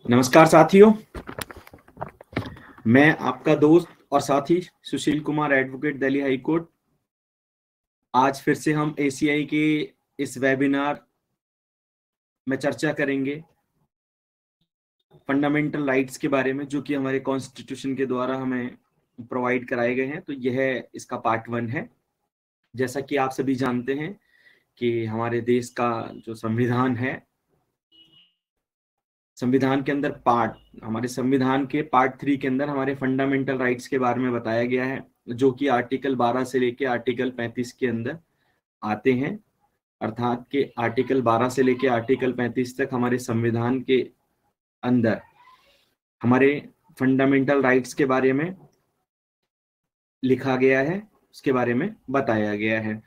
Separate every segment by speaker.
Speaker 1: नमस्कार साथियों, मैं आपका दोस्त और साथी Sushil Kumar, advocate, Delhi High Court. आज फिर से हम एसीआई के इस वेबिनार में चर्चा करेंगे फंडामेंटल राइट्स के बारे में, जो कि हमारे कॉन्स्टिट्यूशन के द्वारा हमें प्रोवाइड कराए गए हैं। तो यह इसका पार्ट 1 है। जैसा कि आप सभी जानते हैं कि हमारे देश का जो संविधान है, संविधान के अंदर हमारे संविधान के पार्ट 3 के अंदर हमारे फंडामेंटल राइट्स के बारे में बताया गया है, जो कि आर्टिकल 12 से लेके आर्टिकल 35 के अंदर आते हैं। अर्थात के आर्टिकल 12 से लेके आर्टिकल 35 तक हमारे संविधान के अंदर हमारे फंडामेंटल राइट्स के बारे में लिखा गया है, उसके बारे में बताया गया है।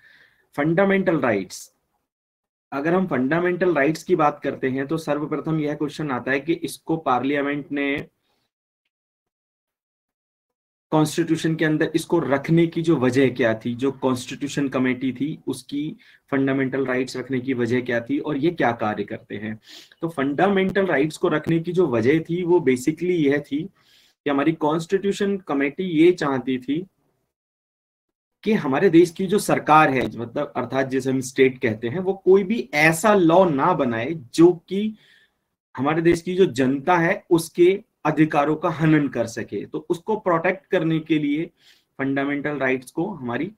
Speaker 1: फंडामेंटल राइट्स, अगर हम फंडामेंटल राइट्स की बात करते हैं तो सर्वप्रथम यह क्वेश्चन आता है कि इसको पार्लियामेंट ने कॉन्स्टिट्यूशन के अंदर इसको रखने की जो वजह क्या थी, जो कॉन्स्टिट्यूशन कमेटी थी उसकी फंडामेंटल राइट्स रखने की वजह क्या थी और ये क्या कार्य करते हैं। तो फंडामेंटल राइट्स को रखने की जो वजह थी वो बेसिकली यह थी कि हमारी कॉन्स्टिट्यूशन कमेटी ये चाहती थी कि हमारे देश की जो सरकार है, मतलब अर्थात जिसे हम स्टेट कहते हैं, वो कोई भी ऐसा लॉ ना बनाए जो कि हमारे देश की जो जनता है उसके अधिकारों का हनन कर सके। तो उसको प्रोटेक्ट करने के लिए फंडामेंटल राइट्स को हमारी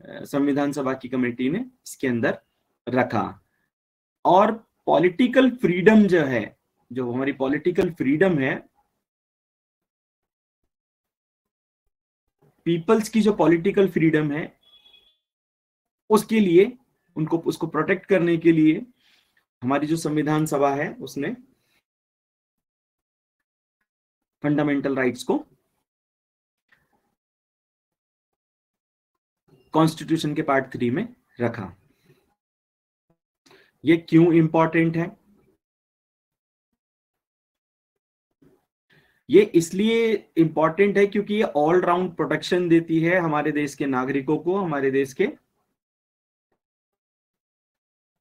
Speaker 1: संविधान सभा की कमेटी ने इसके अंदर रखा। और पॉलिटिकल फ्रीडम जो है, जो हमारी पॉलिटिकल फ्रीडम है, पीपल्स की जो पॉलिटिकल फ्रीडम है, उसके लिए उसको प्रोटेक्ट करने के लिए हमारी जो संविधान सभा है उसने फंडामेंटल राइट्स को कॉन्स्टिट्यूशन के पार्ट 3 में रखा। ये क्यों इंपॉर्टेंट है? ये इसलिए इंपॉर्टेंट है क्योंकि ये ऑल राउंड प्रोटेक्शन देती है हमारे देश के नागरिकों को, हमारे देश के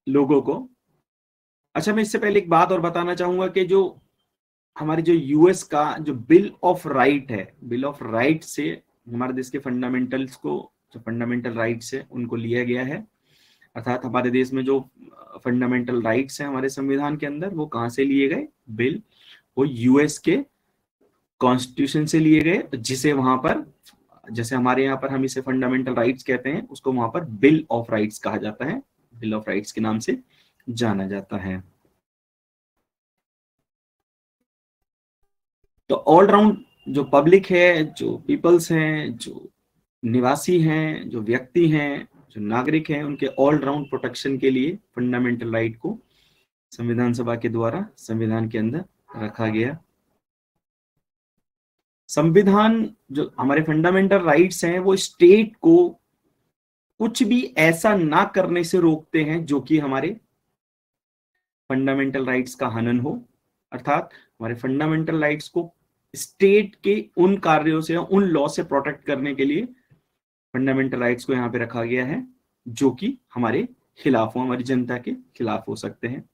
Speaker 1: लोगों को। अच्छा, मैं इससे पहले एक बात और बताना चाहूंगा कि जो हमारे जो यूएस का जो बिल ऑफ राइट है, बिल ऑफ राइट से हमारे देश के फंडामेंटल्स को, जो फंडामेंटल राइट्स है उनको लिया गया है। अर्थात हमारे देश में जो फंडामेंटल राइट्स हैं हमारे संविधान के अंदर, वो कहां से लिए गए? बिल, वो यूएस के कॉन्स्टिट्यूशन से लिए गए, जिसे वहां पर, जैसे हमारे यहाँ पर हम इसे फंडामेंटल राइट्स कहते हैं, उसको वहां पर बिल ऑफ राइट्स कहा जाता है, बिल ऑफ राइट्स के नाम से जाना जाता है। तो ऑल राउंड जो पब्लिक है, जो पीपल्स हैं, जो निवासी हैं, जो व्यक्ति हैं, जो नागरिक हैं, उनके ऑल राउंड प्रोटेक्शन के लिए फंडामेंटल राइट को संविधान सभा के द्वारा संविधान के अंदर रखा गया। संविधान, जो हमारे फंडामेंटल राइट्स हैं, वो स्टेट को कुछ भी ऐसा ना करने से रोकते हैं जो कि हमारे फंडामेंटल राइट्स का हनन हो। अर्थात हमारे फंडामेंटल राइट्स को स्टेट के उन कार्यों से, उन लॉ से प्रोटेक्ट करने के लिए फंडामेंटल राइट्स को यहाँ पे रखा गया है, जो कि हमारे खिलाफ हो, हमारी जनता के खिलाफ हो सकते हैं।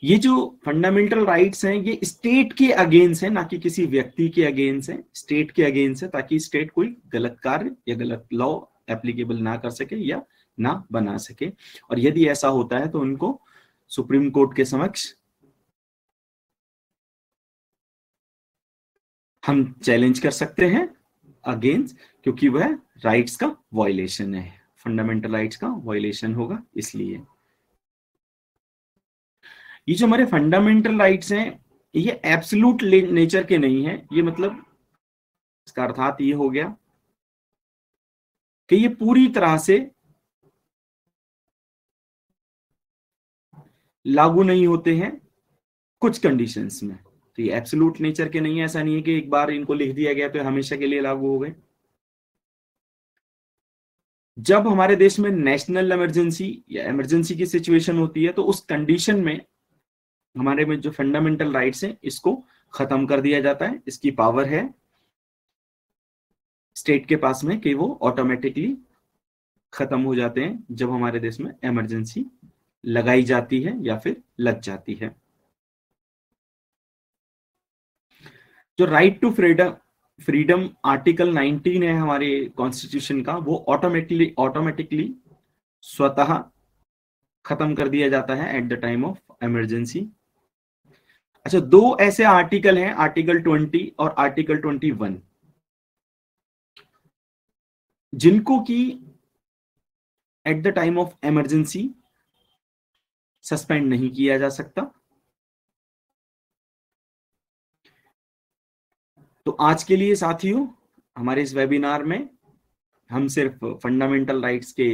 Speaker 1: ये जो फंडामेंटल राइट्स हैं ये स्टेट के अगेंस्ट है, ना कि किसी व्यक्ति के अगेंस्ट है, स्टेट के अगेंस्ट है, ताकि स्टेट कोई गलत कार्य या गलत लॉ एप्लीकेबल ना कर सके या ना बना सके। और यदि ऐसा होता है तो उनको सुप्रीम कोर्ट के समक्ष हम चैलेंज कर सकते हैं अगेंस्ट, क्योंकि वह राइट्स का वायलेशन है, फंडामेंटल राइट्स का वायलेशन होगा। इसलिए ये जो हमारे फंडामेंटल राइट्स हैं ये एब्सोल्यूट नेचर के नहीं है। ये मतलब इसका अर्थात ये हो गया कि ये पूरी तरह से लागू नहीं होते हैं कुछ कंडीशंस में। तो ये एब्सोल्यूट नेचर के नहीं है, ऐसा नहीं है कि एक बार इनको लिख दिया गया तो हमेशा के लिए लागू हो गए। जब हमारे देश में नेशनल इमरजेंसी या इमरजेंसी की सिचुएशन होती है तो उस कंडीशन में हमारे में जो फंडामेंटल राइट्स हैं इसको खत्म कर दिया जाता है। इसकी पावर है स्टेट के पास में कि वो ऑटोमेटिकली खत्म हो जाते हैं जब हमारे देश में इमरजेंसी लगाई जाती है या फिर लग जाती है। जो राइट टू फ्रीडम आर्टिकल 19 है हमारे कॉन्स्टिट्यूशन का, वो ऑटोमेटिकली स्वतः खत्म कर दिया जाता है at the time of emergency. अच्छा, दो ऐसे आर्टिकल हैं, आर्टिकल 20 और आर्टिकल 21, जिनको की at the time of emergency suspend नहीं किया जा सकता। तो आज के लिए साथियों, हमारे इस वेबिनार में हम सिर्फ फंडामेंटल राइट्स के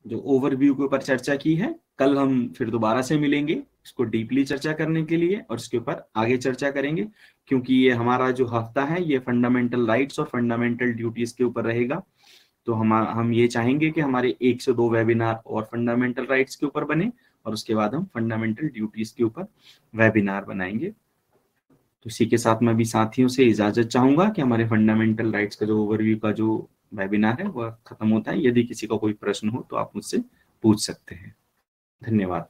Speaker 1: जो ओवरव्यू के ऊपर चर्चा की है। कल हम फिर दोबारा से मिलेंगे इसको डीपली चर्चा करने के लिए, और इसके ऊपर आगे चर्चा करेंगे, क्योंकि ये हमारा जो हफ्ता है ये फंडामेंटल राइट्स और फंडामेंटल ड्यूटीज के ऊपर रहेगा। तो हम ये चाहेंगे कि हमारे 1 से 2 वेबिनार और फंडामेंटल राइट्स के ऊपर बने, और उसके बाद हम फंडामेंटल ड्यूटीज के ऊपर वेबिनार बनाएंगे। तो इसी के साथ मैं भी साथियों से इजाजत चाहूंगा कि हमारे फंडामेंटल राइट्स का जो ओवरव्यू का जो वेबिनार है वह खत्म होता है। यदि किसी का कोई प्रश्न हो तो आप मुझसे पूछ सकते हैं। धन्यवाद।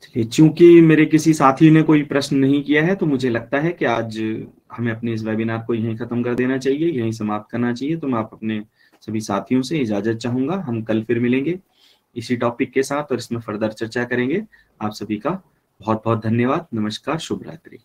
Speaker 1: चलिए, चूंकि मेरे किसी साथी ने कोई प्रश्न नहीं किया है, तो मुझे लगता है कि आज हमें अपने इस वेबिनार को यहीं खत्म कर देना चाहिए, यहीं समाप्त करना चाहिए। तो मैं आप अपने सभी साथियों से इजाजत चाहूंगा। हम कल फिर मिलेंगे इसी टॉपिक के साथ और इसमें फर्दर चर्चा करेंगे। आप सभी का बहुत बहुत धन्यवाद। नमस्कार, शुभ रात्रि।